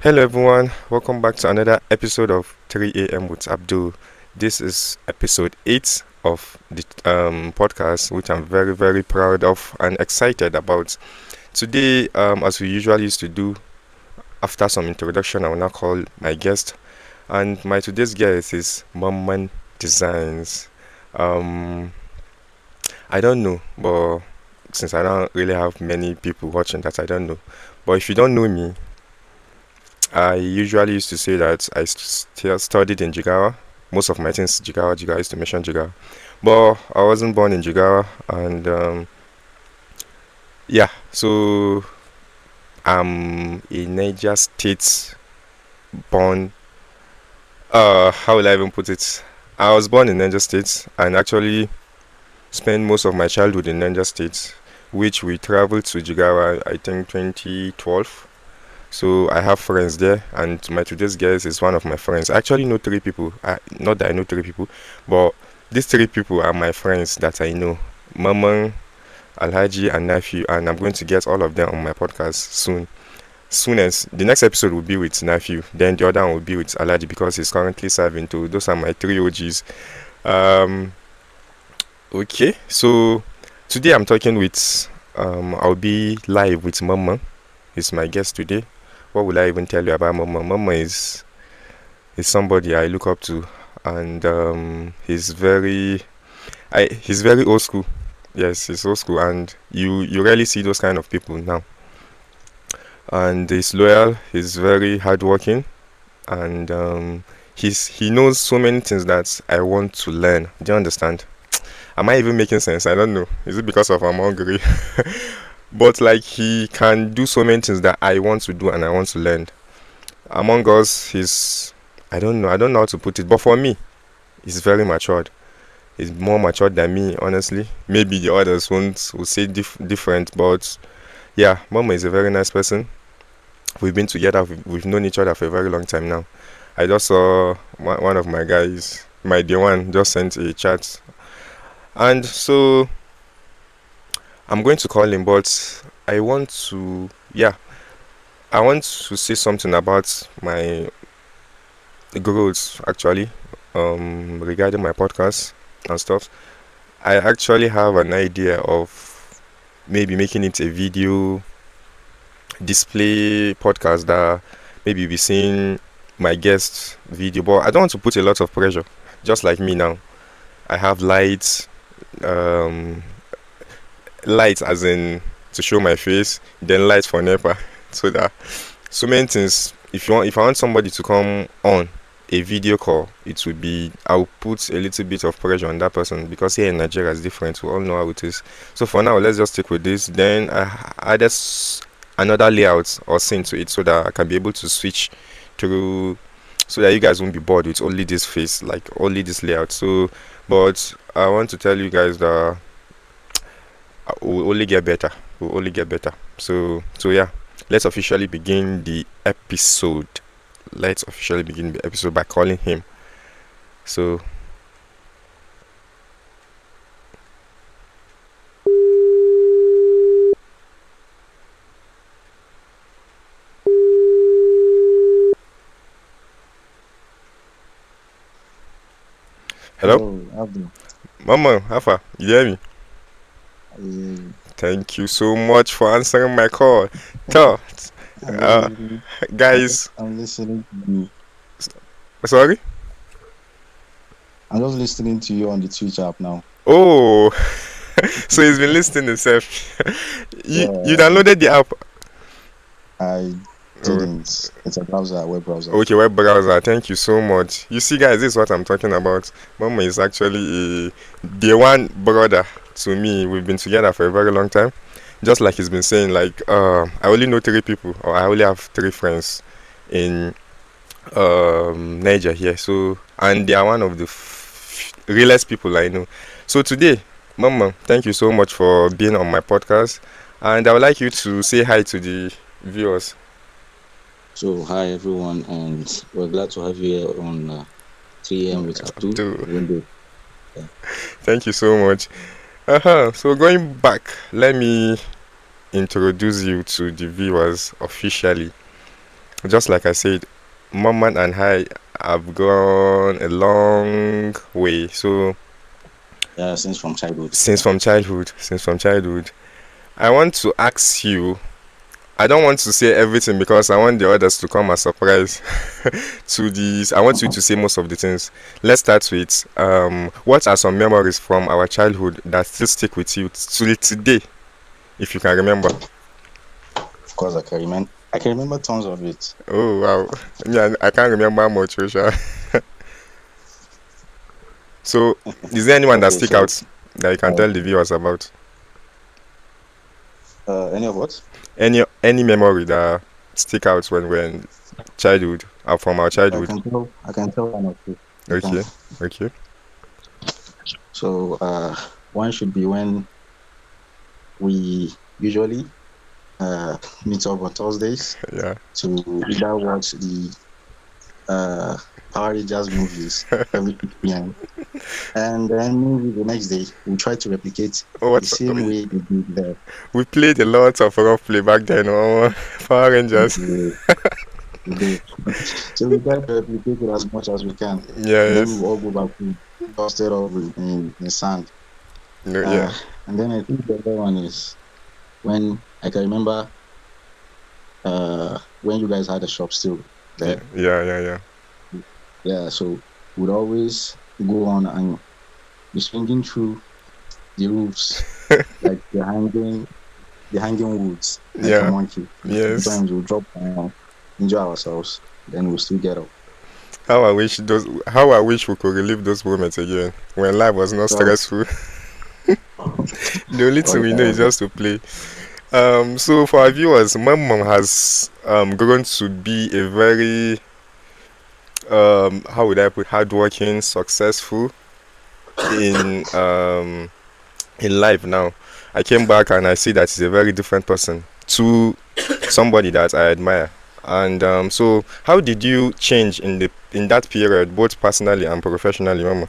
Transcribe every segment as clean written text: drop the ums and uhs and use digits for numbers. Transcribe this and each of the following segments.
Hello everyone, welcome back to another episode of 3AM with Abdul. This is episode 8 of the podcast, which I'm very, very proud of and excited about. Today, as we usually used to do, after some introduction, I will now call my guest. And my today's guest is Mamman Designs. Um, I don't know, but since I don't really have many people watching that, I don't know. But if you don't know me, I usually used to say that I still studied in Jigawa. Most of my things Jigawa, Jigawa. I used to mention Jigawa, but I wasn't born in Jigawa, and yeah. So I'm a Niger State born. How will I even put it? I was born in Niger State and actually spent most of my childhood in Niger State, which we traveled to Jigawa. I think 2012. So I have friends there, and my today's guest is one of my friends. I actually know three people. Not that I know three people, but these three people are my friends that I know: Maman, Alhaji, and Nephew. And I'm going to get all of them on my podcast soon. Soon as the next episode will be with Nephew, then the other one will be with Alhaji because he's currently serving too. Those are my three OGs. Um, okay, so today I'm talking with. I'll be live with Maman. He's my guest today. What will I even tell you about Mama? Mama is somebody I look up to, and he's very old school. Yes, he's old school, and you rarely see those kind of people now. And he's loyal. He's very hardworking, and he knows so many things that I want to learn. Do you understand? Am I even making sense? I don't know. Is it because of I'm hungry? But like he can do so many things that I want to do and I want to learn. Among us, he's I don't know how to put it, but for me, he's very matured. He's more matured than me, honestly. Maybe the others won't will say different, but yeah, Mama is a very nice person. We've been together, we've known each other for a very long time now. I just saw one of my guys, my day one, just sent a chat, and so I'm going to call him, but I want to, yeah, I want to say something about my growth actually, regarding my podcast and stuff. I actually have an idea of maybe making it a video display podcast that maybe be seeing my guest video, but I don't want to put a lot of pressure. Just like me now, I have lights, um, lights as in to show my face, then lights for NEPA, so that so many things. If I want somebody to come on a video call, it would be I'll put a little bit of pressure on that person because here in Nigeria is different. We all know how it is. So for now, let's just stick with this. Then I added another layout or scene to it so that I can be able to switch through, so that you guys won't be bored with only this face, like only this layout. So, but I want to tell you guys that we'll only get better. We'll only get better. So yeah, let's officially begin the episode. Let's officially begin the episode by calling him. So, hello, Hello, Abdul. Mama, how far? You hear me? I, Thank you so much for answering my call. So, I'm uh, listening. guys, I'm listening to you. sorry. I'm just listening to you on the Twitch app now. Oh, so he's been listening himself. You Yeah, downloaded the app. I Oh, didn't. It's a browser, web browser. okay, web browser. Thank you so much. You see, guys, this is what I'm talking about. Mama is actually the one brother to me. We've been together for a very long time. Just like he's been saying, like I only know three people, or I only have three friends in Niger here. So, and they are one of the realest people I know. So today, Mama, thank you so much for being on my podcast, and I would like you to say hi to the viewers. So, hi everyone, and we're glad to have you here on 3AM with Abdul. Do Even though, yeah. thank you so much. So going back, let me introduce you to the viewers officially. just like I said, Mamman and I have gone a long way. So Yeah, since from childhood. since from childhood, I want to ask you. I don't want to say everything because I want the others to come as surprise to these. I want you to say most of the things. Let's start with what are some memories from our childhood that still stick with you till today, if you can remember. Of course, I can remember. I can remember tons of it. Oh wow, yeah, I can't remember much, Risha. So, is there anyone that Okay, stick so out that you can uh, tell the viewers about? any of what? Any memory that stick out when we're in childhood or from our I childhood? can tell. I can tell one or two. I can. Okay, okay, So one should be when we usually meet up on Thursdays yeah. to either watch the uh, Power Rangers movies every 6 p.m. And then maybe the next day we try to replicate Oh, the same way they did there. we played a lot of rough play back then. Oh, Power Rangers. We do. So we try to replicate it as much as we can. And then we Yes. all go back to dusted up in sand. No, yeah. Uh, and then I think the other one is when I can remember when you guys had a shop still Yeah. there. Yeah. Yeah. Yeah. Yeah, so we'd always go on and be swinging through the roofs, like the hanging woods, like a Yeah. monkey. Yes. Sometimes we'll drop down, enjoy ourselves, then we'll still get up. How I wish we could relive those moments again when life was not So, stressful. The only thing all we know is the just to play. So for our viewers, my mom has grown to be a very how would I put, hardworking, successful in life now. I came back and I see that he's a very different person to somebody that I admire. And so, how did you change in that period, both personally and professionally, Mama?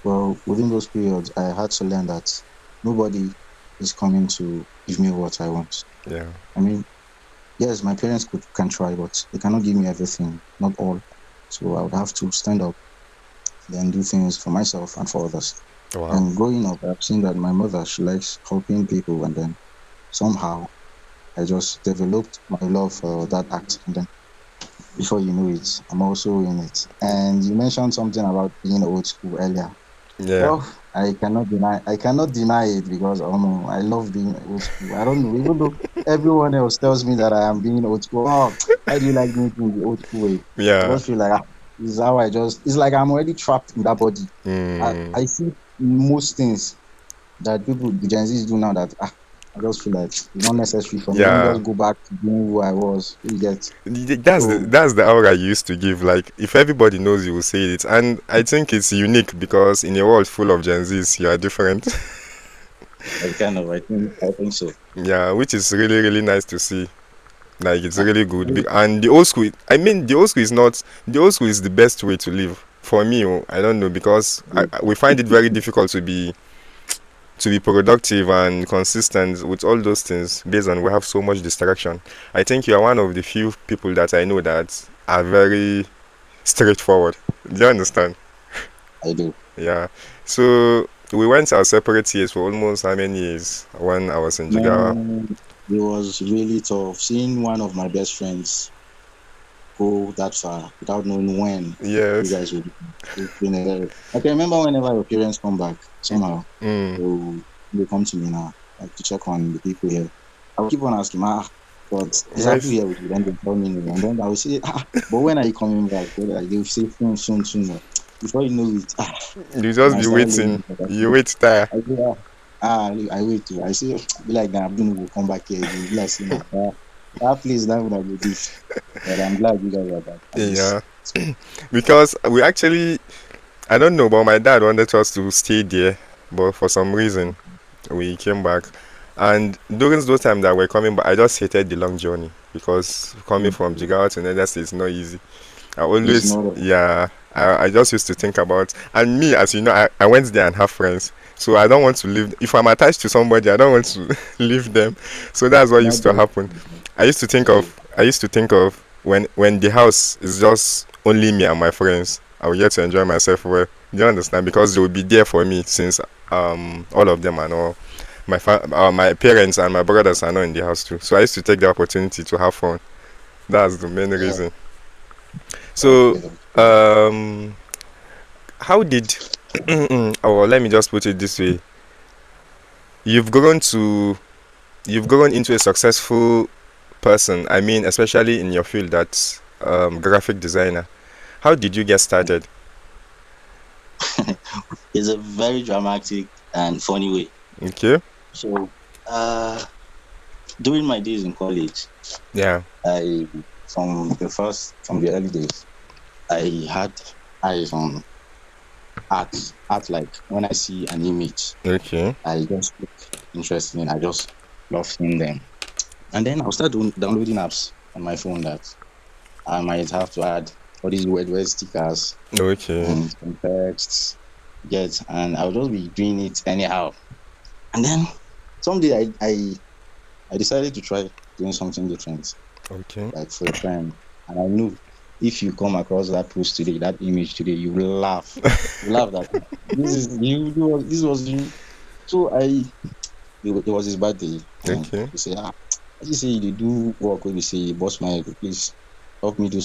well, within those periods, I had to learn that nobody is coming to give me what I want. Yeah, I mean, yes, my parents can try, but they cannot give me everything, not all. So I would have to stand up, then do things for myself and for others. wow, And growing up, I've seen that my mother, she likes helping people, and then somehow I just developed my love for that act. And then before you know it, I'm also in it. And you mentioned something about being old school earlier. yeah, Well, I cannot deny it because I love being old school. I don't know, even though everyone else tells me that I am being old school. Oh, why do you like me being the old school way? I yeah. just feel like this is how it's like I'm already trapped in that body. Mm, I see most things that people, the Gen Zs do now that I just feel like it's not necessary for me. Let me yeah. just go back to being who I was. You get so That's the aura you used to give. Like, if everybody knows, you will say it, and I think it's unique because in a world full of Gen Zs, you are different. I think so. Yeah, which is really really nice to see. Like, it's really good. And the old school, I mean, the old school is not, the old school is the best way to live for me. I don't know, because we find it very difficult to be productive and consistent with all those things based on we have so much distraction. I think you are one of the few people that I know that are very straightforward. Do you understand? I do. Yeah. So we went our separate years for almost how many years when I was in Jigawa? Man, it was really tough seeing one of my best friends go that far without knowing when you Yes. guys would. It's been a very. I can remember whenever your parents come back somehow, Mm. they come to me now, like to check on the people here. I'll keep on asking, but is Abdul Right. here with you? Then they tell me no. And then I will say, but when are you coming back? Like, they will say soon, soon, soon. Before you know it, You and just I be started waiting. leaving. You wait there. I say, I wait too. I say, be like that Abdul will come back here again. Be like, see, that place that would have been this. But I'm glad you guys are back at least. Yeah. Because we actually, I don't know, but my dad wanted us to stay there, but for some reason we came back. And during those times that we're coming back, I just hated the long journey because coming from Jigawa to another state is not easy. I It's always, not. yeah, I just used to think about, and me, as you know, I went there and have friends. So I don't want to leave. If I'm attached to somebody, I don't want to leave them. So that's what Not used to just. happen. I used to think I of, I used to think of when the house is just only me and my friends, I will get to enjoy myself well. Do you understand? Because they will be there for me since all of them are not my parents and my brothers are not in the house too. So I used to take the opportunity to have fun. That's the main Yeah. reason. So Okay. um, how did oh, let me just put it this way. You've grown to you've grown into a successful person. I mean, especially in your field, that's graphic designer. How did you get started? It's a very dramatic and funny way. Okay. So, uh, during my days in college, Yeah. I from the early days, I had eyes on art. Art, like when I see an image, Okay. I just look interesting. I just love seeing them. And then I'll start downloading apps on my phone that I might have to add all these word stickers Okay. and some texts. Get, and I'll just be doing it anyhow. And then someday I decided to try doing something different, Okay. like for a friend. And I knew if you come across that post today, that image today, you will laugh. You laugh that this is you. This was you. So it was his birthday, and Okay. he said, I just say you do work when you say, boss my head, please help me do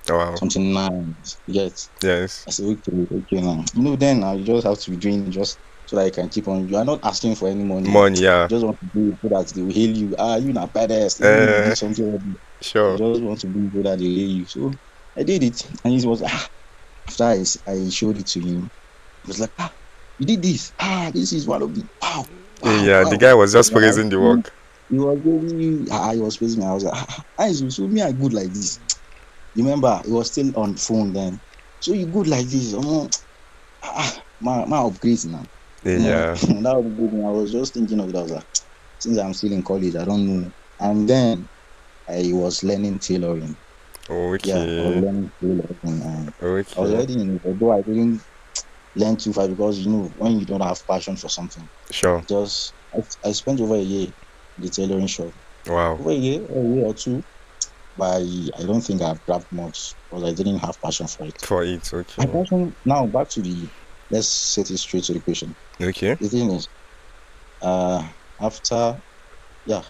Wow. something nice. Yes. Yes. I said, okay now. Then you just have to be doing it just so that I can keep on. You are not asking for any money. You Money. Yeah. just want to do it so that they will hail you. You not badass. Even if you Uh. did something already, you Sure. just want to do it so that they hail you. So I did it, and he was after I showed it to him, he was like, you did this. This is one of the wow, wow, Yeah. The wow. guy was just And I praising the feel work. he was really he was praising me. I was like, you so me I good like this. Remember, it was still on phone then. So you good like this? My upgrade now. Yeah. That upgrade, I was just thinking of it. I was like, since I'm still in college, I don't know. And then I was learning tailoring. Yeah, I was Okay. learning tailoring, and I was Okay. already in it, although I didn't learn too fast because when you don't have passion for something, Sure. just I spent over a year in the tailoring shop. Wow. Over a year or two, but I don't think I've grabbed much because I didn't have passion for it. For it. My Okay. passion now back to the let's set it straight to the question. Okay. The thing is, uh, after yeah,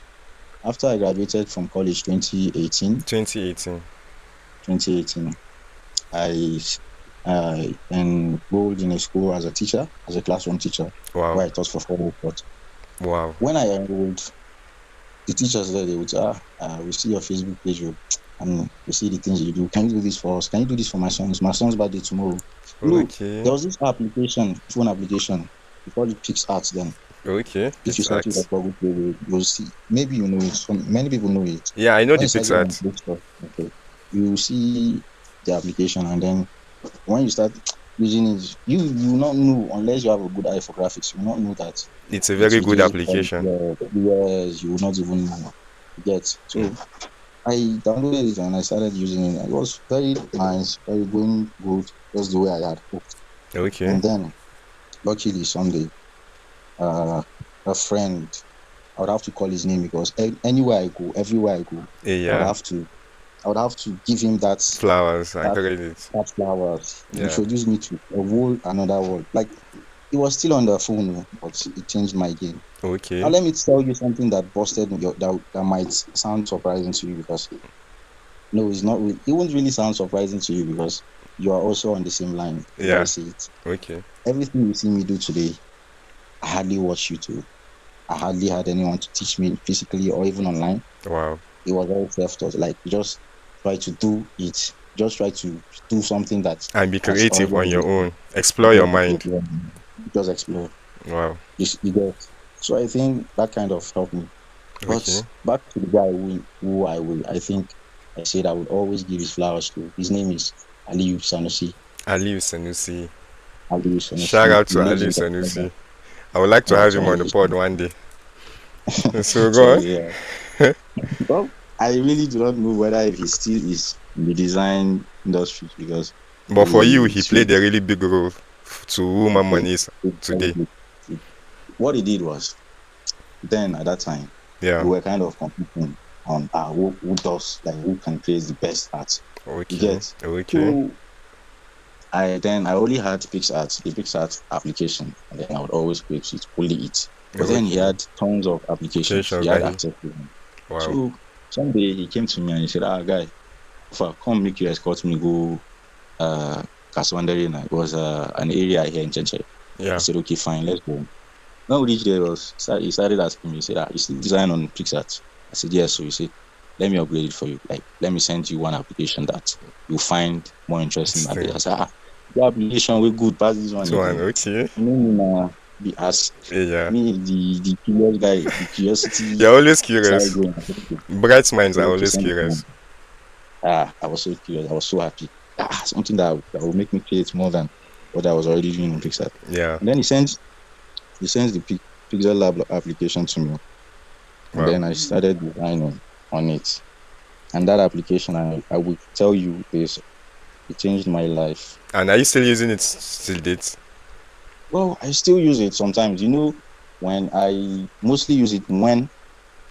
after I graduated from college 2018. 2018, I enrolled in a school as a teacher, as a classroom teacher, Wow. where I taught for 4 years. But Wow. when I enrolled, the teachers there, they would say, we see your Facebook page, and we see the things you do. Can you do this for us? Can you do this for my sons? My son's birthday tomorrow. Okay. There was this application, phone application, we call it PixArt then. Okay. If you Pix search it Arts. at Google Play, you'll see. Maybe you know it. Many people know it. Yeah, I know When the you search Pix it on Arts. Play Store, okay, you see the application, and then when you start using it, you will not know unless you have a good eye for graphics. You will not know that It's a it very good reduces quality. application. Yes, you will not even know. You get. Mm. So I downloaded it and I started using it. It was very nice, very going good, just the way I had hoped. Okay. And then, luckily, someday, uh, a friend, I would have to call his name because anywhere I go, everywhere I go, I would Yeah. have to, I would have to give him Flowers and that, credit. that flowers. He Yeah. introduced me to a whole another world. Like it was still on the phone, but it changed my game. Now Okay. let me tell you something that busted that might sound surprising to you because no, it's not. It won't really sound surprising to you because you are also on the same line. If I Yeah. say it, Okay. everything you see me do today, I hardly watch YouTube. I hardly had anyone to teach me physically or even online. Wow. It was all self-taught. Like just try to do it. Just try to do something that And be has creative already on your existed. own. Explore your mind. Just explore. Wow. You get. So I think that kind of helped me. But Okay. back to the guy I think I said I would always give his flowers to. His name is Aliyu Sanusi. Aliu Sanusi. Aliyu Shout Sanusi. out He to lives Aliu in California. Sanusi. I would like to Yeah, have so him on the Aliyu pod one day. So so go on. yeah. Well, I really do not know whether if he still is in the design industry because But for you, he he played switched. a really big role to who Okay. Mamman is today. What he did was then at that time we Yeah. were kind of competing. on who does, like, who can create the best art. You Okay. get. Okay. So I only had PixArt, the PixArt application, and then I would always create it, only it. But then he Okay. had tons of applications. He Applications had that he. access to them. Wow. So someday he came to me and he said, guy, if I come make you escort me go Kaswandarina. It was an area here in Cheche. I Yeah. said, okay, fine, let's go. When we reached there, he started asking me, he said, you still design on PixArt? I said, yes. So he said, let me upgrade it for you. Like, let me send you one application that you'll find more interesting than this. I Interesting. said, the application we good, pass this one So and again. okay. Be asked Yeah. me, the curious guy, the curiosity You're always started curious. going. I said, okay, Bright minds are okay, always send it to curious. him. I was so curious. I was so happy. Something that will make me create more than what I was already doing in Pixar. Yeah. And then he sends the Pixel Lab application to me, and Wow. then I started designing on it. And that application, I will tell you this, it changed my life. And are you still using it till date? Well, I still use it sometimes. When I mostly use it when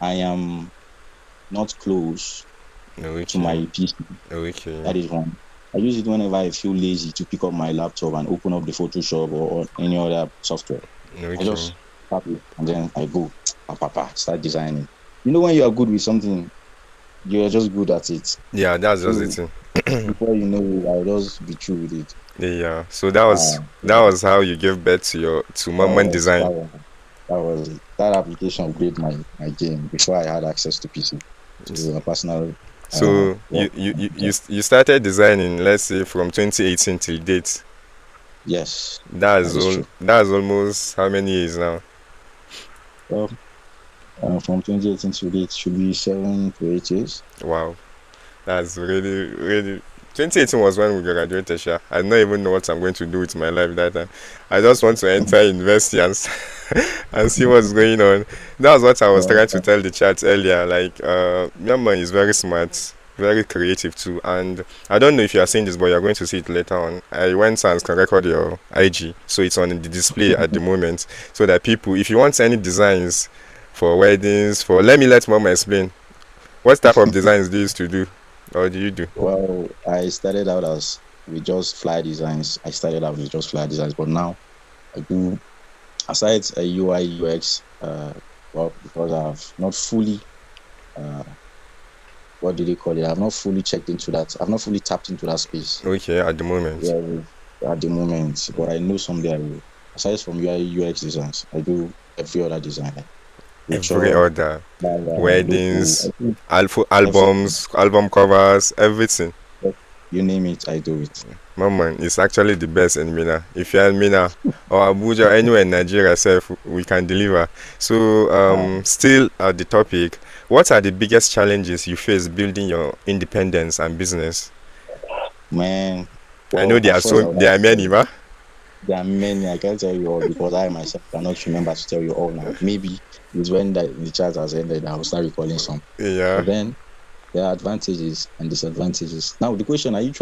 I am not close to Okay. my PC. Okay. That is one. I use it whenever I feel lazy to pick up my laptop and open up the Photoshop or any other software. I Okay. just tap it and then I go, start designing. When you are good with something, you're just good at it. Yeah, that's just the So thing. before you know it, I'll just be true with it. Yeah. So that was that So was how you gave birth to your to that Mamman was that Design. was that was it. That application upgraded my game before I had access to PC, to a personal So work. you started designing, let's say, from 2018 till date. Yes, that That's is all. true. That's almost how many years now? Well, from 2018 to date should be 7 to 8 years. Wow. That's really, really. 2018 was when we graduated, Sha. I don't even know what I'm going to do with my life that time. I just want to enter university and and see what's going on. That was what I was Well, trying to tell the chat earlier. Like, Myanmar is very smart, very creative too. And I don't know if you are seeing this, but you're going to see it later on. I went and can record your IG, so it's on the display at the moment, so that people, if you want any designs for weddings, let Mama explain. What type of designs do you used to do? Or do you do? I started out as with just flyer designs. I started out with just flyer designs, but now I do, aside a UI UX. Because I've not fully, uh, what do they call it? I've not fully checked into that. I've not fully tapped into that space. Okay, at the moment. Yeah, at the moment, but I know someday I will. Aside from UI UX designs, I do every other design, like Every picture, other flyer, logo, weddings, I think everything. albums, album covers, everything. You name it, I do it. Mama, it's actually the best in Mina. If you're in Mina or Abuja, anywhere in Nigeria, self, we can deliver. So, Uh, still at the topic, what are the biggest challenges you face building your independence and business? Man, I know well, at first I would there like are to tell many, you ma. there are many. I can't tell you all because I myself cannot remember to tell you all now. Maybe it's when the chat has ended, I will start recalling some. Yeah. But then there are advantages and disadvantages. Now, the question: are you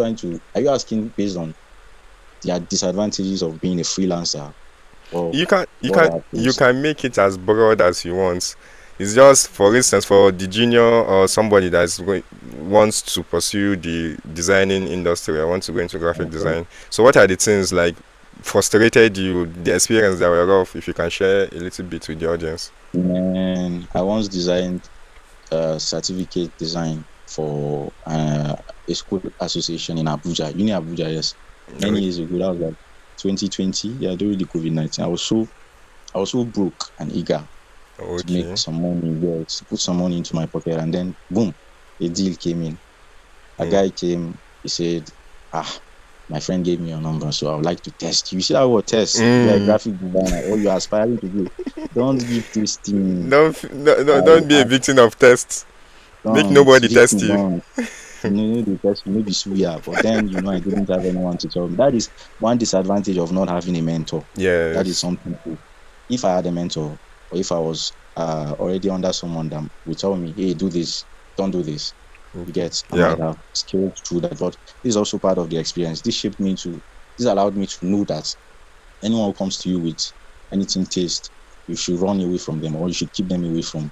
asking based on the disadvantages of being a freelancer, or you can you what can are you those? can make it as broad as you want. It's just, for instance, for the junior or somebody wants to pursue the designing industry. I want to go into graphic Okay. design. So what are the things like frustrated you, the experience that were rough, if you can share a little bit with the audience? Man, I once designed certificate design for a school association in Abuja, Uni Abuja, yes, many years ago. That was like 2020, yeah, during the COVID-19. I was so broke and eager to make Okay. some money, yeah, to put some money into my pocket, and then boom, a deal came in. A Mm. guy came, he said, my friend gave me your number, so I would like to test you. You see that word test? If you're a Mm. graphic designer or you're aspiring to do, don't give this thing. Don't be a I victim of tests. Make don't nobody test victim you. don't. The person maybe suya, but then I didn't have anyone to tell me. That is one disadvantage of not having a mentor. That is Yes. something. If I had a mentor, or if I was already under someone that would tell me, "Hey, do this, don't do this," you Okay. get, I Yeah. might have scaled through that. But this is also part of the experience. This allowed me to know that anyone who comes to you with anything taste, you should run away from them, or you should keep them away from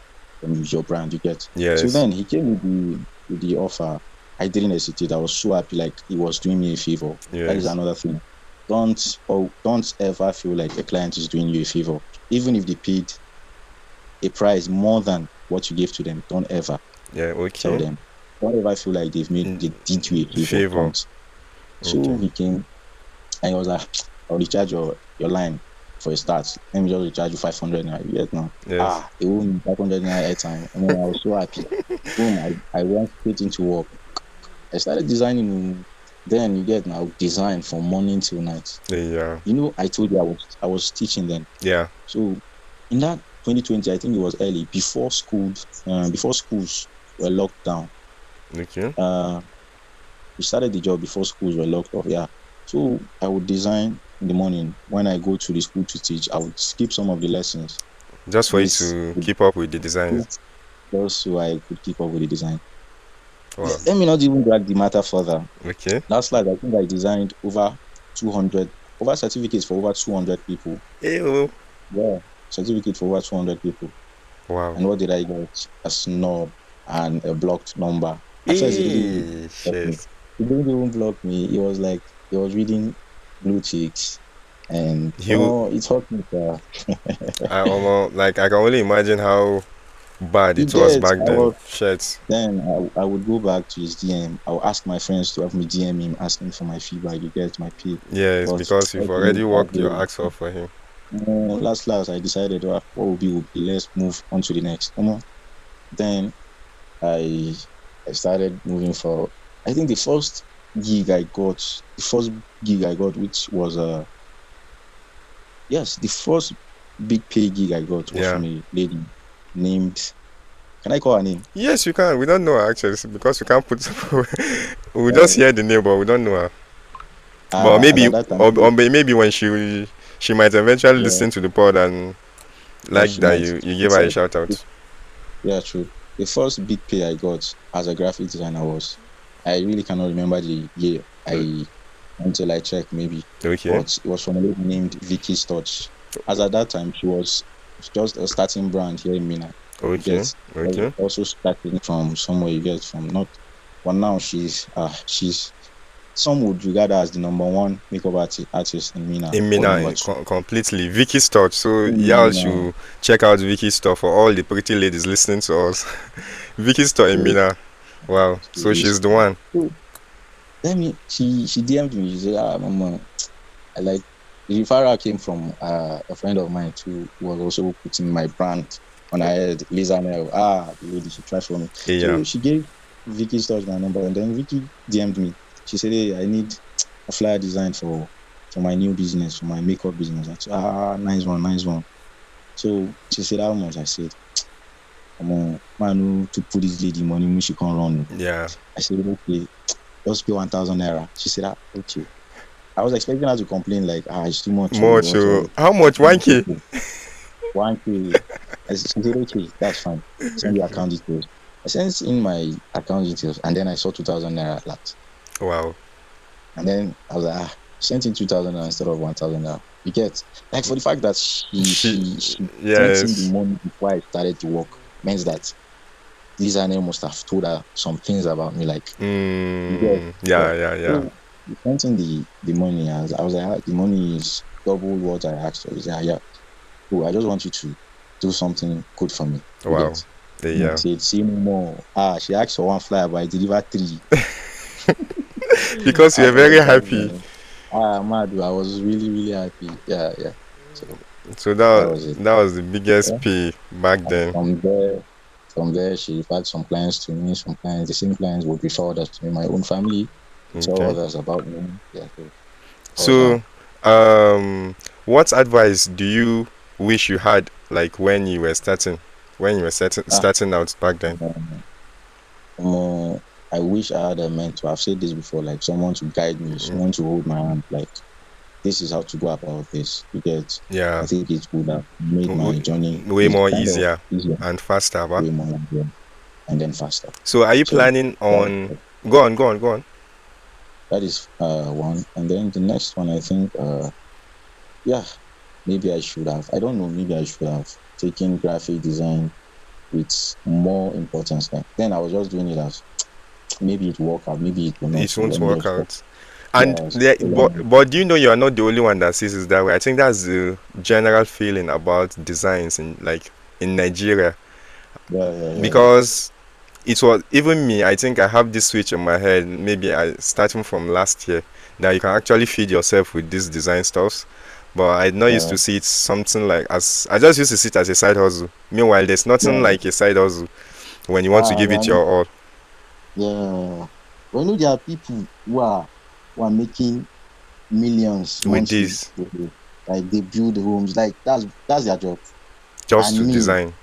use your brand. You get. So Yes. then he came with the offer. I didn't hesitate. I was so happy, like he was doing me a favor. That is Yes. another thing. Don't ever feel like a client is doing you a favor, even if they paid a price more than what you gave to them. Don't ever Yeah. tell Okay. them. Don't ever feel like In they did you a favor. favor. Don't. So Okay. he came and he was like, I'll recharge your line for a start. Let me just recharge you 500 naira. You get now. Yes. He owed me 500 naira airtime. And then I was so happy. Boom, I went straight into work. I started designing. Then you get now design from morning till night. Yeah. You know, I told you I was teaching then. Yeah. So in that 2020, I think it was early before schools were locked down. Okay. Uh, we started the job before schools were locked off. Yeah. So I would design in the morning. When I go to the school to teach, I would skip some of the lessons. Just for you This to keep up with the designs. just so I could keep up with the design. Wow. Let me not even drag the matter further. Okay. Last slide, I think I designed over 200, over certificates for over 200 people. Ew. Yeah, certificate for over 200 people. Wow. And what did I get? A snub and a blocked number. At first, he didn't even block me. Shit. He didn't even block me. He was like, he was reading blue chicks. And You. it hurt me. I almost like I can only imagine how bad He it was gets, back I then. was, Shit. then I would go back to his DM. I would ask my friends to have me DM him, asking for my feedback. You get my pay. Yes, But because you've already worked your ultimately, axe off for him. last, I decided, what will be, let's move on to the next. Then I I started moving for, I think the first gig I got, which was yes, the first big pay gig I got was Yeah. from a lady named, can I call her name? Yes, you can. We don't know her actually because we can't put. We just Uh, hear the name, but we don't know her. But as maybe, at that time, or maybe when she might eventually yeah, listen to the pod and yeah, like she that might. you She give her a said, shout out. yeah, true. The first big pay I got as a graphic designer was, I really cannot remember the year. Until I check maybe, Okay. but it was from a lady named Vicky's Touch. As at that time, she was just a starting brand here in Mina. You Okay. get, Okay. also starting from somewhere. You get from not, but now she's, some would regard her as the number one makeup artist in Mina In or Mina, number two completely. Vicky's touch. So in y'all Mina. should check out Vicky's stuff for all the pretty ladies listening to us. Vicky's store in So, Mina. Wow. So she's the one. so let me. She DM'd me. She said, Mama, I like, the referral came from a friend of mine too, who was also putting my brand on her head, Lisa Nell. The lady, she tried for me. Yeah. So she gave Vicky Storch my number, and then Vicky DM'd me. She said, hey, I need a flyer design for my new business, for my makeup business. I said, nice one, nice one. So she said, how much? I said, come on, man, who to put this lady money, when she can't run. Yeah. I said, okay, just pay 1,000 naira. She said, okay. I was expecting her to complain like, it's too much. Much. How much? 1K? 1K. She said, okay, that's fine. Send your Okay. account details. I sent in my account details, and then I saw 2,000 naira last. Wow. And then I was like, sent in 2,000 naira instead of 1,000 naira. You get, like, for the fact that She. she sent in the Yes. money before I started to work means that Lisa Nell must have told her some things about me, like, you get. Yeah. Yeah. Yeah. Yeah. So he sent in the money, and I was like, the money is double what I asked for. He said, yeah. Cool, I just want you to do something good for me. You Wow. get. And I Yeah. said, see no more. She asked for one flyer, but I delivered 3. Because you're Out of very 1,000. happy. Mad. I was really, really happy. Yeah, yeah. So So that was it. that was the biggest Yeah. pay back And then. from there, she referred some clients to me. Some clients, the same clients would refer others to me. My own family tell Okay. others about me. Yeah, so that was So, how. what advice do you wish you had like when you were starting, Ah, starting out back then? um, I wish I had a mentor. I've said this before, like someone to guide me, someone to hold my hand, like this is how to go about this. You get, I Yeah, think it would have made my journey way more kind of easier easier, and faster, ba? way more easier, and then faster. So, are you So planning that on? Go on, go on, go on. that is one, and then the next one, I think, yeah, maybe I should have. I don't know. Maybe I should have taken graphic design with more importance. Then I was just doing it as maybe it will work out, maybe it will not. It So won't let me work just go. out. And Yes. there, So but do you know you are not the only one that sees it that way? I think that's the general feeling about designs in like in Nigeria, yeah. because it was even me. I think I have this switch in my head, maybe I starting from last year, that you can actually feed yourself with these design stuffs. But I not used Yeah. to see it something like as I just used to see it as a side hustle. Meanwhile, there's nothing Yeah. like a side hustle when you want to Ah, give it man. your all Yeah. But you know, there are people who are making millions with monthly. this Like they build homes. Like that's their job. just to And me, design.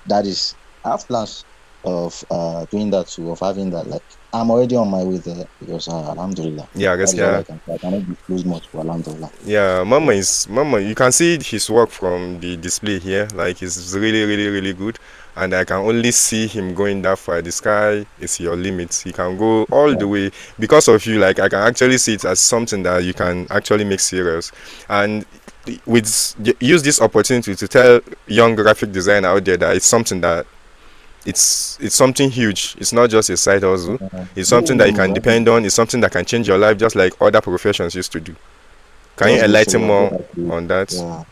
that is, I have plans of doing that too, of having that. Like I'm already on my way there because Alhamdulillah. Yeah, I That guess is all yeah. I can say. I cannot disclose much for Alhamdulillah. Yeah, Mama. You can see his work from the display here. Like it's really, really, really good, and I can only see him going that far. The sky is your limit. He can go all the Yeah. way because of you. Like I can actually see it as something that you can actually make serious, and with use this opportunity to tell young graphic designer out there that it's something that it's something huge. It's not just a side hustle. It's something that you can No, depend on. It's something that can change your life, just like other professions used to do. Can you just make sure enlighten you're good more at it. on that? Yeah.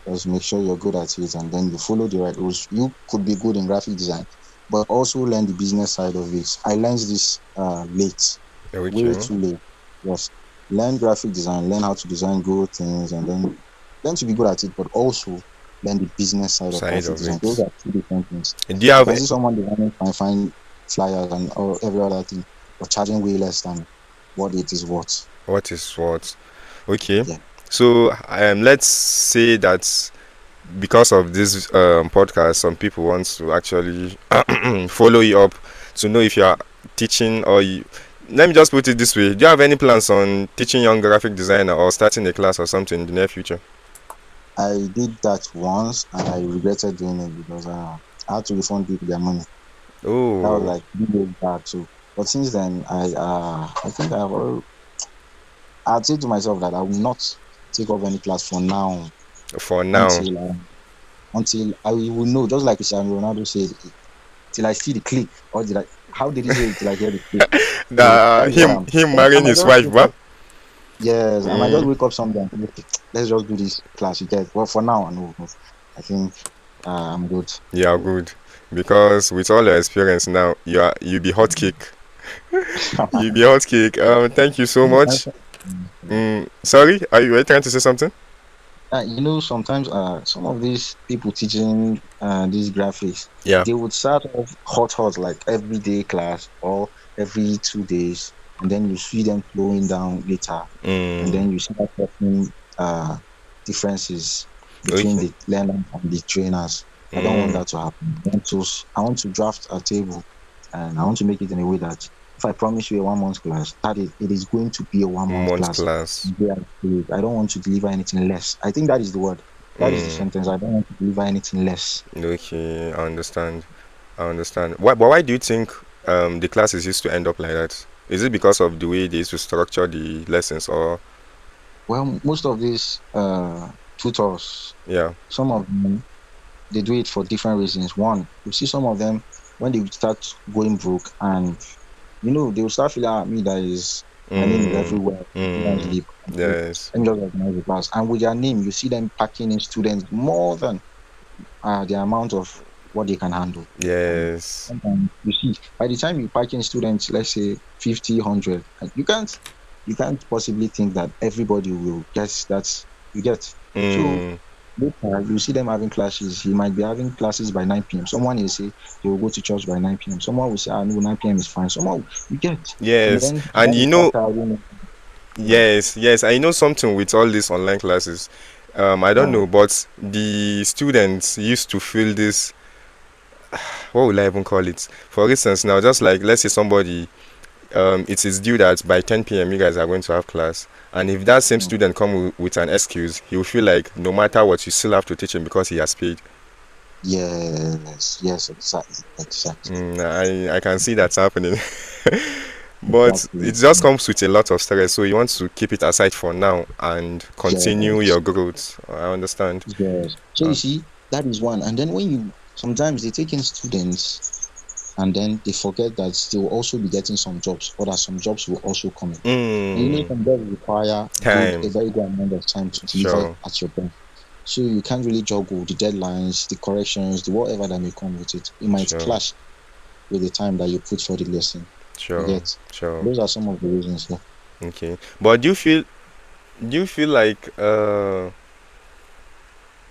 Just make sure you're good at it and then you follow the right rules. You could be good in graphic design, but also learn the business side of it. I learned this late, way Okay. too late. Yes. Learn graphic design, learn how to design good things, and then learn to be good at it, but also learn the business side of Side graphic of design. Those it. are two different things. Do you You have can see someone designing fine flyers and or every other thing, but charging way less than what it is worth. what is what? Okay. Yeah. So let's say that because of this podcast, some people want to actually follow you up to know if you are teaching or you. Let me just put it this way: do you have any plans on teaching young graphic designer or starting a class or something in the near future? I did that once and I regretted doing it because I had to refund people their money. That was Oh, like 3 years back too. But since then, I think I'd say to myself that I will not take up any class for now for now. until until I will know. Just like Cristiano Ronaldo said, till I see the click, or did I? How did he say it? Till I hear the click. So that is what Him I'm. him I marrying might his just wife, wake but up. Yes, I might just mm, wake up someday and say, "Okay, let's just do this class." You get. Well, for now, no. I think I'm good. yeah, good. Because with all your experience now, you be hot cake. You be hot cake. Thank you so much. Sorry, are you trying to say something? Sometimes some of these people teaching these graphics, Yeah. they would start off hot, like every day class or every 2 days, and then you see them slowing down later, and Mm, then you start talking differences between okay. the learner and the trainers. I don't want Mm, that to happen. I want to draft a table, and I want to make it in a way that if I promise you a 1 month class, that it is going to be a 1 month month class. class. Yeah, I don't want to deliver anything less. I think that is the word. That is the Mm, sentence. I don't want to deliver anything less. okay, I understand. I understand. Why do you think the classes used to end up like that? Is it because of the way they used to structure the lessons, or Well, most of these tutors, yeah? some of them, they do it for different reasons. One, you see some of them when they start going broke, and they will start feeling, me, that is, my name is Mm, everywhere. Everyone mm, sleep. yes, Let me just organize the class. And with their name, you see them packing in students more than the amount of what they can handle. And yes, sometimes you see, by the time you pack in students, let's say 50, 100, you can't possibly think that everybody will get that you get. So mm, later you see them having classes. He might be having classes by 9 p.m. Someone will say they will go to church by 9 p.m. Someone will say, no, 9 p.m. is fine. You get. And yes. then And that you is know, started, yeah, yes. I know something with all these online classes. I don't yeah, know, but the students used to feel this. What will I even call it? For instance, now just like let's say somebody it is due that by 10 p.m. you guys are going to have class, and if that same mm, student come with an excuse, he will feel like no matter what you still have to teach him because he has paid. yes, exactly, I can see that's happening. But exactly. it just comes with a lot of stress, so you want to keep it aside for now and continue Yes. your growth. I understand. Yes. So you uh, see, that is one. And then when you Sometimes they take in students and then they forget that they will also be getting some jobs, or that some jobs will also come in. And Mm, some jobs require a time. very good amount of time to deliver Sure, at your best. So you can't really juggle the deadlines, the corrections, the whatever that may come with it. It might sure, clash with the time that you put for the lesson. You sure, get. sure. Those are some of the reasons. Yeah. Okay. But do you feel like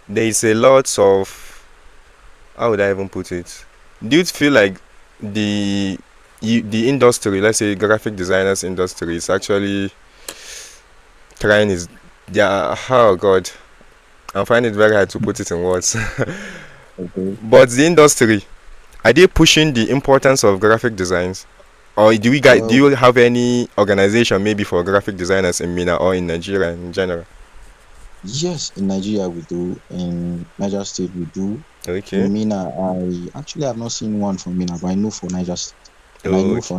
there is a lot of, how would I even put it? Do you feel like the the industry, let's say graphic designers industry, is actually trying is, yeah, oh god, I find it very hard to put it in words. Okay. But the industry, are they pushing the importance of graphic designs? Or do Well, you have any organization maybe for graphic designers in Mina or in Nigeria in general? yes, in Nigeria we do. In Niger State we do. Okay. In Mina, I actually have not seen one from Mina, but I know for Niger State. And I know Okay. for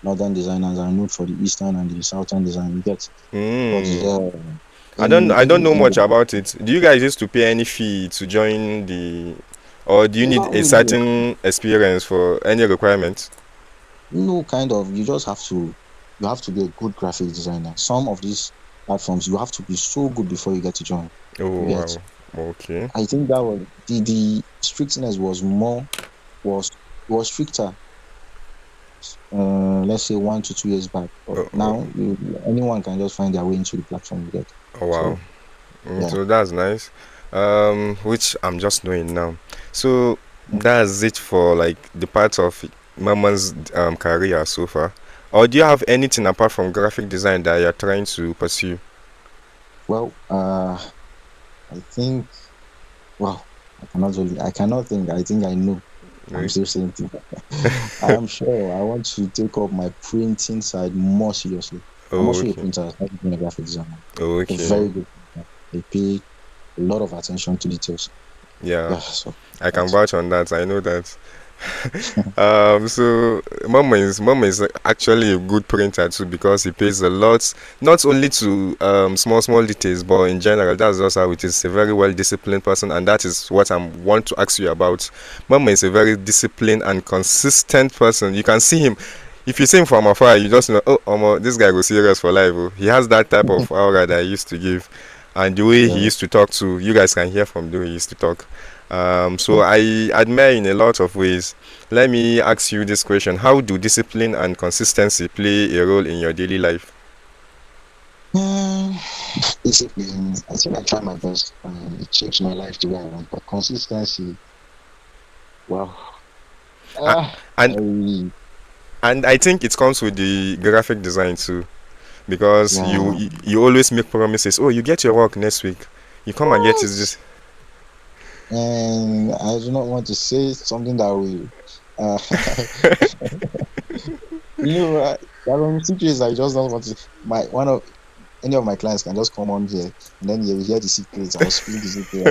northern designers, I know for the eastern and the southern design. You get. But Hmm. I don't even know in much about it. Do you guys used to pay any fee to join the, or do you need not a really. certain experience for any requirements? No, kind of. You have to be a good graphic designer. Some of these platforms, you have to be so good before you get to join. You Oh get. wow. Okay. I think that was the strictness was was stricter. Let's say 1 to 2 years back. But Oh, oh, now anyone can just find their way into the platform. You get. oh wow. So yeah. So that's nice. Which I'm just knowing now. So that's it for like the part of Mama's career so far. Or do you have anything apart from graphic design that you're trying to pursue? Well, I think. Wow. I cannot think. I think I know. I'm Like, still saying things. I am sure I want to take up my printing side more seriously. I'm oh, also a okay. printer, I'm being a graphic designer. Oh, A okay. very good printer. I pay a lot of attention to details. Yeah, Yeah, so I can that's vouch on that. I know that. So Mama is actually a good printer too because he pays a lot, not only to small details, but in general. That's just how it is. A very well disciplined person, and that is what I want to ask you about. Mama is a very disciplined and consistent person. You can see him. If you see him from afar, you just know, oh, this guy goes serious for life. Oh. He has that type of aura that he used to give, and the way he yeah. used to talk to you guys can hear from the way he used to talk. So I admire in a lot of ways. Let me ask you this question: how do discipline and consistency play a role in your daily life? Hmm, Discipline. I think I try my best and it shapes my life the way I want. But consistency, wow. A- Ah, And I, and I think it comes with the graphic design too, because you yeah. you, you always make promises. Oh, you get your work next week. You come and get it What? this. And I do not want to say something that will. Uh, there are situations I just don't want to. My one of Any of my clients can just come on here and then you will hear the secrets. I'll spill the secret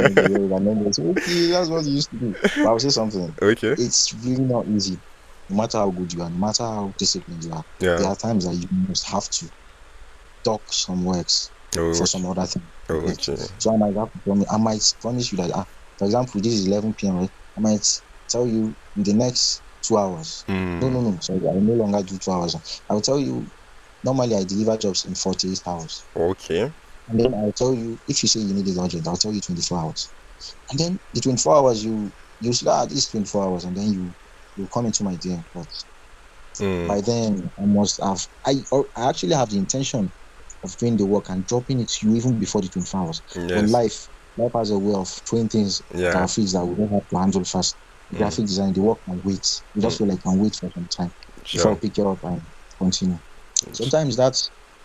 and then they say, okay, that's what you used to do. But I'll say something. Okay. It's really not easy. No matter how good you are, no matter how disciplined you are, there Yeah. are times that you must have to dock some works Oh, for okay. some other thing. Oh, Yes. okay. So I might promise you that, for example, this is 11 p.m. Right? I might tell you in the next 2 hours. No, Hmm. no, no. Sorry, I will no longer do 2 hours. I will tell you, normally I deliver jobs in 48 hours. Okay. And then I'll tell you, if you say you need it urgent, I'll tell you 24 hours. And then the 24 hours, you say, this 24 hours, and then you come into my DM. But Hmm. by then, I actually have the intention of doing the work and dropping it to you even before the 24 hours. But Yes. life has a way of throwing things at Yeah. our feet that we don't have to handle fast. The Hmm. graphic design, the work can wait. We just feel like can wait for some time before Sure. we pick it up and continue. Sometimes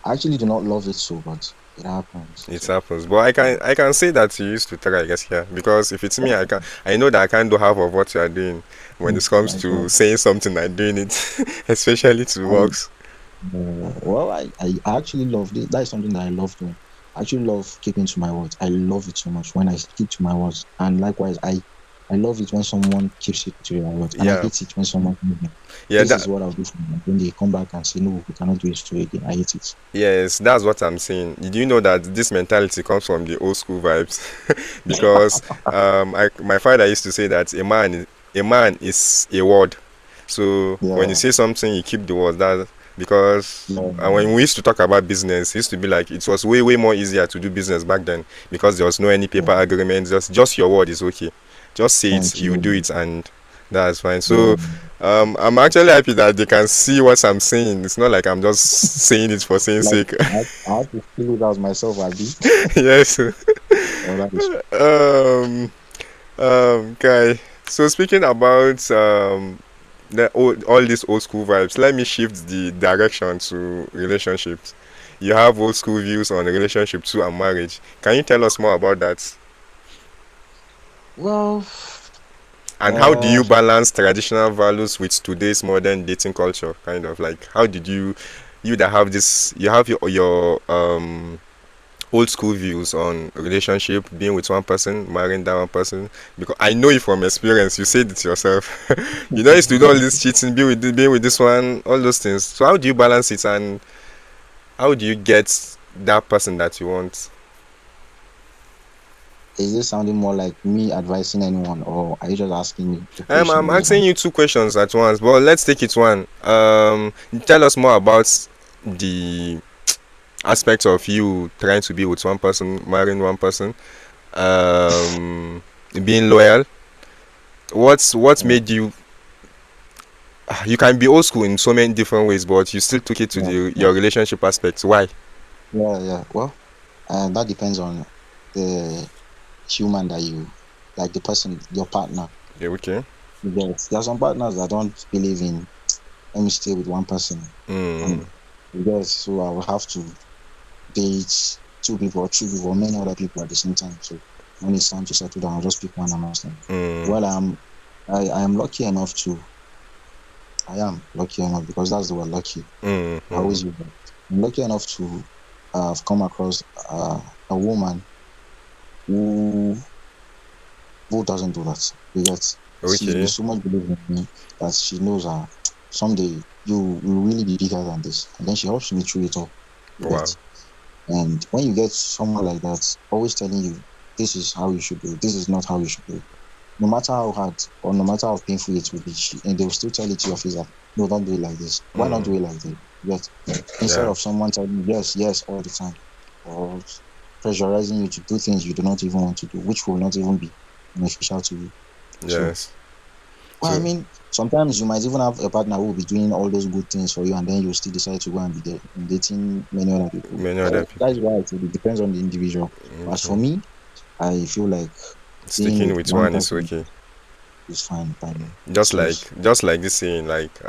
I actually do not love it so, but it happens. It So happens, but I can say that you used to try, I guess, here, because if it's me, I know that I can't do half of what you are doing when it comes like to saying something and doing it, especially to I works. well, I actually love it. That is something that I love doing. I actually love keeping to my words. I love it so much when I keep to my words. And likewise, I love it when someone keeps it to their word, and I Yeah, hate it when someone tells me, yeah, this is that what I'll do for you. When they come back and say, no, we cannot do it for you again. I hate it. yes, that's what I'm saying. Did you know that this mentality comes from the old school vibes? Because my father used to say that a man is a word. So when you Yeah, say something, you keep the word. That because yeah, when we used to talk about business, it used to be like it was way more easier to do business back then because there was no any yeah. paper agreement. Just your word is okay. Just say it, Thank you do you. it, and that's fine. Yeah. So I'm actually happy that they can see what I'm saying. It's not like I'm just saying it for saying Like, sake. I have to feel it out myself, Abi. Yes. Oh, that is um Guy. So speaking about all these old school vibes, let me shift the direction to relationships. You have old school views on relationship too and marriage. Can you tell us more about that? well. And how do Uh, you balance traditional values with today's modern dating culture? Kind of like how did you that have this you have your old school views on relationship, being with one person, marrying that one person. Because I know you from experience, you said it yourself. You know, used to do all this cheating, being with this one, all those things. So how do you balance it, and how do you get that person that you want? is this sounding more like me advising anyone, or are you just asking me a I'm question based asking on? you two questions at once, but let's take it one. Tell us more about the aspect of you trying to be with one person, marrying one person, um, being loyal. What Yeah, made you? You can be old school in so many different ways, but you still took it to yeah, the yeah, your relationship aspects. Why? yeah. Well, that depends on the human that you, like the person, your partner. Yeah, okay. Yes, there are some partners that don't believe in, let me stay with one person, and Mm, yes, so I will have to date two people or three people or many other people at the same time. So when it's time to settle down, I'll just pick one amongst them. mm, Well, I am lucky enough to, I am lucky enough because that's the word lucky. I mm. always use that. I'm lucky enough to have come across a woman who doesn't do that. You get, she Okay. so much believes in me that she knows someday you will really be bigger than this, and then she helps me through it all. You get, Wow. and when you get someone like that, always telling you this is how you should do it, this is not how you should do it. No matter how hard or no matter how painful it will be, and they will still tell it to your face that no, don't do it like this. Why not Mm, do it like this? Yet instead yeah. of someone telling you yes, yes all the time, or pressurizing you to do things you do not even want to do, which will not even be beneficial to you. So, Yes. well, I So mean, sometimes you might even have a partner who will be doing all those good things for you, and then you still decide to go and be dating many other people. many other Well, people. that's why I said it depends on the individual. But as for Okay. me, I feel like being Sticking with with one one is person okay. is fine by me. Just It's like just just like this saying, like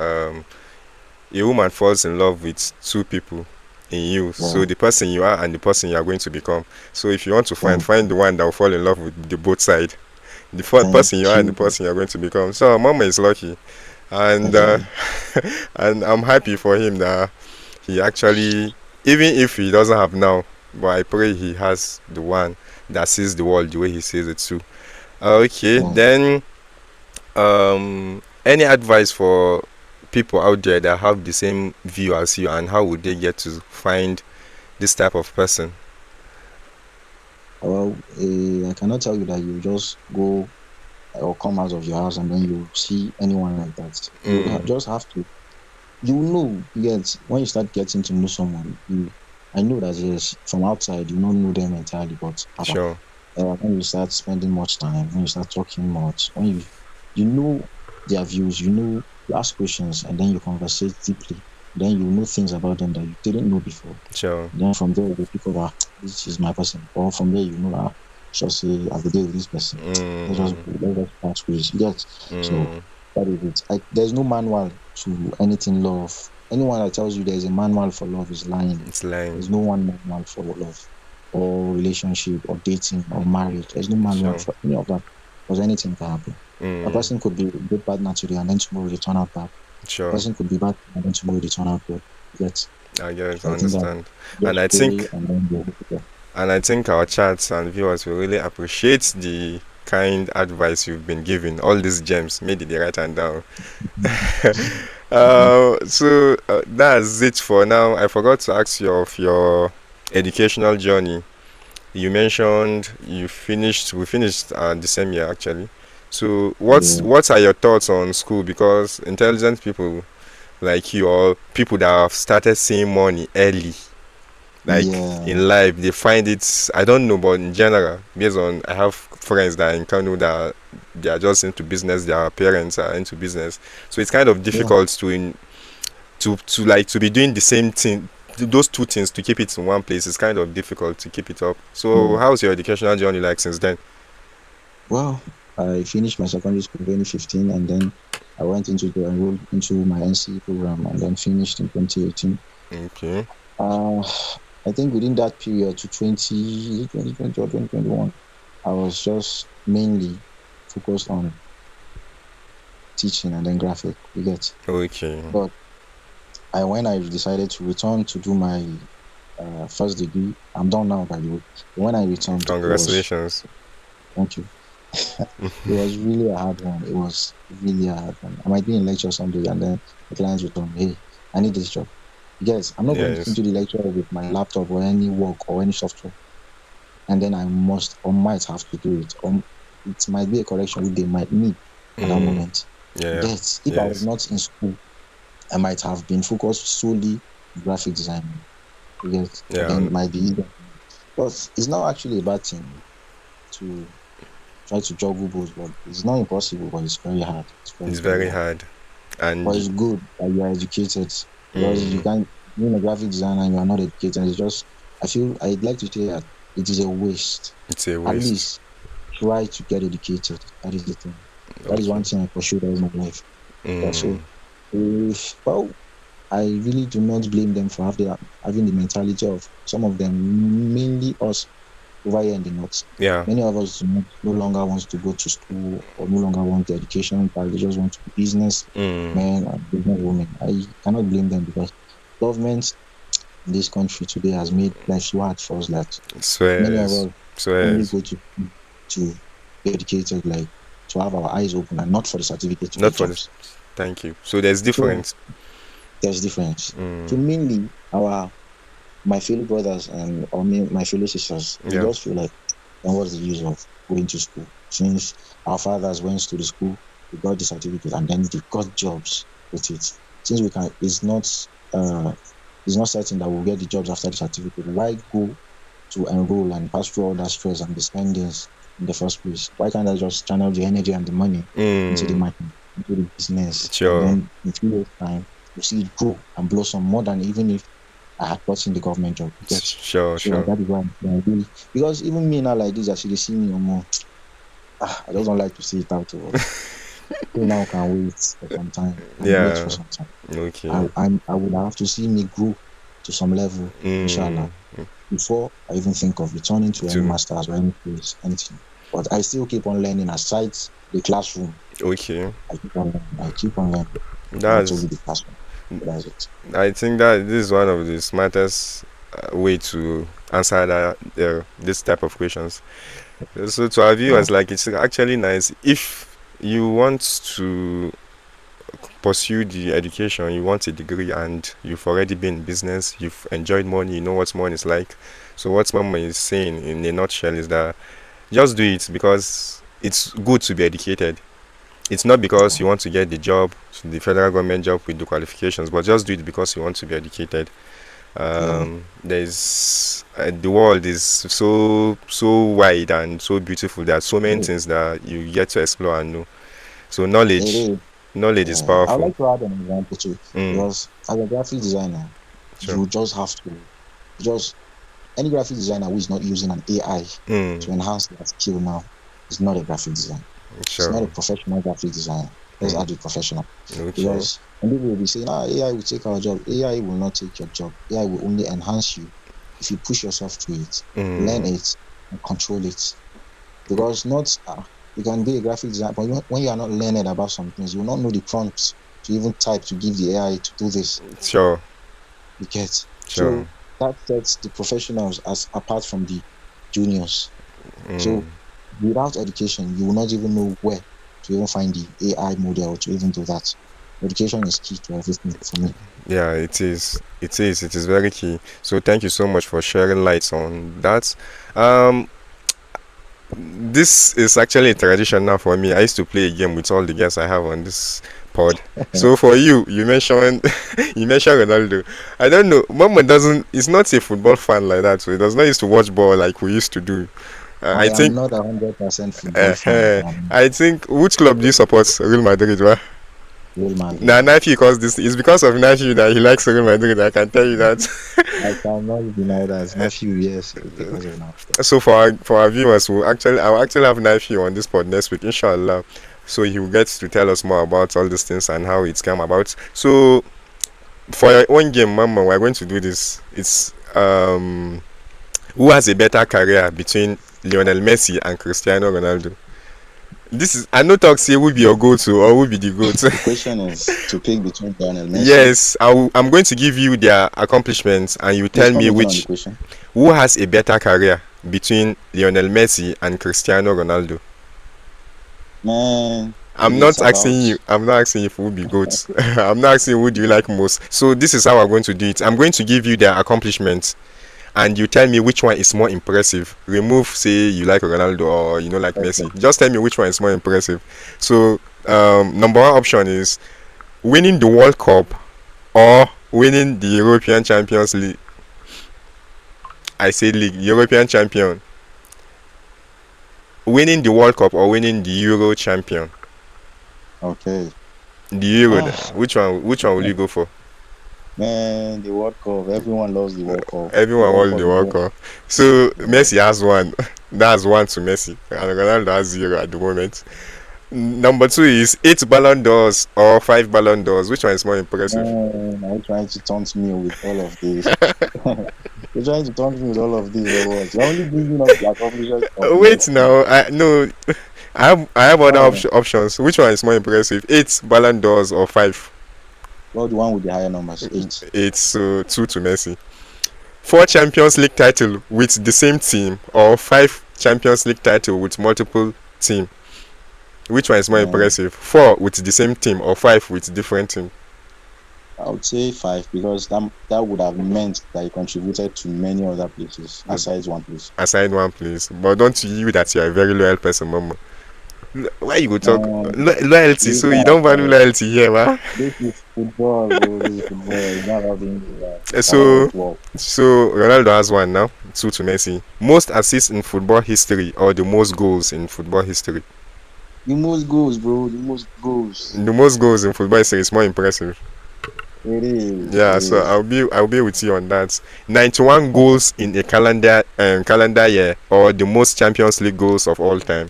a woman falls in love with two people in you. yeah, So the person you are and the person you are going to become. So if you want to thank, find the one that will fall in love with the both side, the thank person you are and the you. person you're going to become. So Mama is lucky, and Exactly. and I'm happy for him that he actually, even if he doesn't have now, but I pray he has the one that sees the world the way he sees it too. Okay, Yeah. then any advice for people out there that have the same view as you, and how would they get to find this type of person? Well, I cannot tell you that you just go or come out of your house and then you see anyone like that. You Mm, just have to. You know, you get when you start getting to know someone. I know that yes, from outside you don't know them entirely, but sure. when you start spending much time, when you start talking much, when you know their views, you ask questions, and then you conversate deeply. Then you know things about them that you didn't know before. Sure. Then from there, you pick up, this is my person. Or from there, you know, just say, I will deal with this person. Mm, Let's just part ways. Yes. So mm, that is it. There's no manual to anything love. Anyone that tells you there's a manual for love is lying. it's lying. There's no one manual for love or relationship or dating or marriage. There's no manual Sure. for any of that because anything can happen. A Mm, person could be a good partner today and then tomorrow they turn out bad. A sure. person could be bad and then tomorrow they turn out good. Yet, I get, so I I think that understand. And just I pray think and then you're good to go. and I think our chats and viewers will really appreciate the kind advice you've been given. All these gems, maybe they write them down. So that's it for now. I forgot to ask you of your educational journey. You mentioned we finished the same year actually. So Yeah, what are your thoughts on school? Because intelligent people like you, or people that have started seeing money early, like yeah, in life, they find it, I don't know, but in general, based on, I have friends that in Kano that they are just into business, their parents are into business, so it's kind of yeah. difficult to like to be doing the same thing, those two things, to keep it in one place. It's kind of difficult to keep it up. So Yeah. how's your educational journey like since then? Well, I finished my secondary school in 2015, and then I went into the enrolled into my NCE program, and then finished in 2018. Okay. Uh, I think within that period to 2020 or 2021, I was just mainly focused on teaching and then graphic. You get, Okay. but when I decided to return to do my first degree, I'm done now, by the way. When I returned, it was, Congratulations. thank you. It was really a hard one. It was really a hard one. I might be in lecture someday, and then the clients will tell me, "Hey, I need this job." Yes, I'm not going Yes. into the lecture with my laptop or any work or any software, and then I must or might have to do it. Or it might be a correction which they might need at that Mm, moment. yeah. But if I was Yes. not in school, I might have been focused solely on graphic design. Yes, and Yeah. then it might be easier. But it's not actually a bad thing to try to juggle both, but it's not impossible, but it's very hard. It's very, It's very very hard. hard. But And it's good that you are educated, because you mm, can't being a graphic designer and you are not educated. It's just, I feel I'd like to say that it is a waste. it's a At waste. least try to get educated. That is the thing. That is Okay. one thing I pursued all my life. Yeah, Mm, so well, I really do not blame them for having the mentality of some of them, mainly us over here in the north. yeah. Many of us no longer want to go to school or no longer want the education, but they just want to be business Mm, men and business women. I cannot blame them, because government in this country today has made life so hard for us that many of swears. us only Swears. go to be educated, like to have our eyes open, and not for the certificate to Not get for this. jobs. Thank you. So there's So difference. there's difference. So Mm, mainly my fellow brothers and or my fellow sisters, we yeah. just feel like, then what's the use of going to school? Since our fathers went to the school, we got the certificate, and then they got jobs with it. Since we can, uh, it's not certain that we'll get the jobs after the certificate. Why go to enroll and pass through all that stress and the spendings in the first place? Why can't I just channel the energy and the money into the Mm, market, into the business, and sure. then in 3 years' time, you see it grow and blossom more than even if I had gotten the government job. You get. Sure. So Sure. that is why I really, because even me now like this, as you see me or more, I just don't like to see it out to us. People now can wait for some time and wait for Yeah. some time. Okay. I would have to see me grow to some level, Mm, inshallah, before I even think of returning to any to masters or any place, anything. But I still keep on learning aside the classroom. okay. I keep on learning. I keep on learning. That's That's only the classroom. So that's it. I think that this is one of the smartest way to answer that this type of questions. So to our Yeah. viewers, like, it's actually nice if you want to pursue the education, you want a degree, and you've already been in business, you've enjoyed money, you know what money is like. So what Mama is saying in a nutshell is that just do it because it's good to be educated. It's not because you want to get the job, the federal government job with the qualifications, but just do it because you want to be educated. Yeah. There's the world is so wide and so beautiful. There are so many things that you get to explore and know. So It knowledge, is. knowledge is Yeah, I would powerful. like to add an example too, Mm, because as a graphic designer, sure. you just have to just any graphic designer who is not using an AI Mm, to enhance their skill now is not a graphic designer. It's not sure. a professional graphic designer. Let's Mm, add the professional, okay. because and people will be saying, AI will take our job. AI will not take your job. AI will only enhance you if you push yourself to it, learn Mm, it, and control it. Because not you can be a graphic designer, but when you are not learned about some things, you will not know the prompts to even type to give the AI to do this. sure. You get. Sure. So that sets the professionals as apart from the juniors. Mm, So without education, you will not even know where to even find the AI model to even do that. Education is key to everything for me. Yeah, it is. It is. It is very key. So thank you so much for sharing lights on that. Um, this is actually a tradition now for me. I used to play a game with all the guests I have on this pod. So for you, you mentioned you mentioned Ronaldo. I don't know. Mama doesn't. Is not a football fan like that, so he does not used to watch ball like we used to do. I I am think. not 100% football fan. I think. Which club do you support? Real Madrid, right? Real Nah, Madrid. Nafi, because this is because of Nafi that he likes Real Madrid. I can tell you that. I cannot deny that. Nephew, yes, because of now. So for our viewers, I'll actually have Nafi on this pod next week, inshallah. So he will get to tell us more about all these things and how it's come about. So for your own game, Mama, we're going to do this. It's who has a better career between Lionel Messi and Cristiano Ronaldo? This is I know talk say who be your go-to or who be the goat. The question is to pick between Lionel Messi. Yes, I'm going to give you their accomplishments and you Please tell come me again on the which question. who has a better career between Lionel Messi and Cristiano Ronaldo. Man, I'm it's not about asking you. I'm not asking you who will be goats. I'm not asking who do you like most. So this is how I'm going to do it. I'm going to give you their accomplishments, and you tell me which one is more impressive. Remove, say you like Ronaldo or you know like okay. Messi. Just tell me which one is more impressive. So number one option is winning the World Cup or winning the European Champions League. I say league, European champion. Winning the World Cup or winning the Euro champion. Okay. The Euro. Ah, Which one? Which one will you go for? man, the World Cup. Everyone loves the World Cup. The Everyone World wants Cup the is World what. Cup. So Yeah. Messi has one. That's one to Messi, and Ronaldo has zero at the moment. Number two is 8 Ballon d'Ors or 5 Ballon d'Ors. Which one is more impressive? Man, are you trying to taunt me with all of this? You're trying to taunt me with all of this or what? You're only bringing up the accomplishments of Wait Messi. now, I no, I have other Oh, options. Which one is more impressive? 8 Ballon d'Ors or five? well, the one with the higher numbers, 8. It's two to Messi. 4 Champions League title with the same team or 5 Champions League title with multiple team. Which one is more Man, impressive? 4 with the same team or 5 with different team? I would say 5 because that would have meant that he contributed to many other places aside one place. Aside one place. But don't you that you're a very loyal person, mama? Why you go talk Man, loyalty? this So you guy, don't value loyalty here, man. this is football, bro. This is football. It's not about being it's about So football. Ronaldo has one now. 2 to Messi. Most assists in football history or the most goals in football history? The most goals, bro. The most goals. The most goals in football history is more impressive. It is. Yeah, It so is. I'll be with you on that. 91 goals in a calendar year or the most Champions League goals of all time.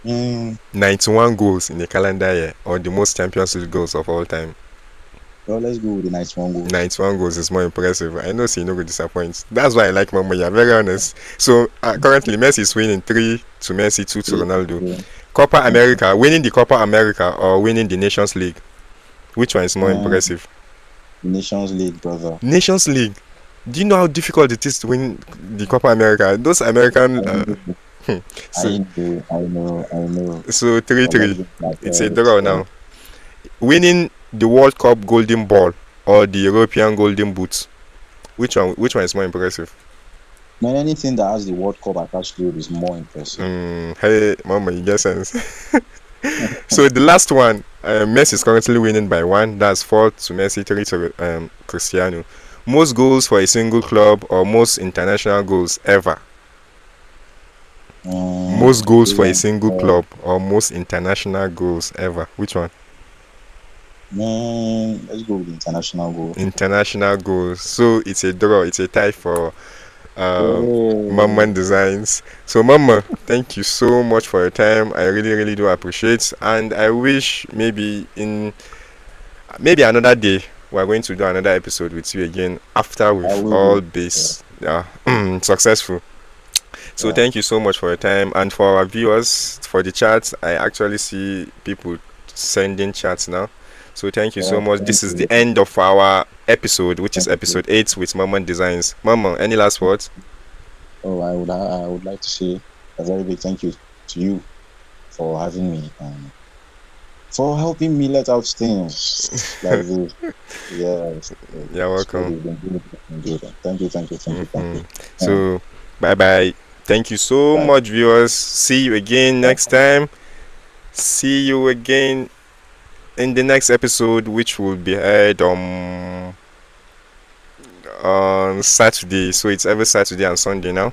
Mm, 91 goals in a calendar year or the most Champions League goals of all time. well, let's go with the 91 goals. 91 goals is more impressive. I know so you no go disappoint. That's why I like Mama. You're very honest. So currently Messi is winning 3 to Messi, 2 to Yeah. Ronaldo. Yeah. Copa America, winning the Copa America or winning the Nations League. Which one is more Mm, impressive? Nations League, brother. Nations League. Do you know how difficult it is to win the Copa America? Those American. I know. So I know. so three I'm not three. even that It's a it's, draw now. Winning the World Cup Golden Ball or the European Golden Boot. Which one is more impressive? man, anything that has the World Cup attached to it is more impressive. Hey, Mama, you get sense. So the last one, Messi is currently winning by one. That's 4 to Messi, 3 to Cristiano. Most goals for a single club or most international goals ever. Most goals for a single club or most international goals ever. Which one? Man, let's go with the international goal. International goals. So it's a draw. It's a tie for Mamman Hey, Designs. So Mama, thank you so much for your time. I really, really do appreciate. And I wish maybe another day we're going to do another episode with you again after I we've will all do. been successful. So Yeah. thank you so much for your time, and for our viewers for the chat. I actually see people sending chats now. So thank you so Yeah, much. thank This is the you. end of our episode, which is Thank you. episode 8 with Mamman Designs. Mama, any last words? Oh, I would like to say a very big thank you to you for having me and for helping me let out things like this. Yes, You're it's good. welcome. You've been good. You've been good. Thank you, thank you, thank you, thank you. Yeah. So, bye bye. Thank you so Bye. much, viewers. See you again Bye. next time. See you again in the next episode, which will be aired on Saturday. So it's every Saturday and Sunday now.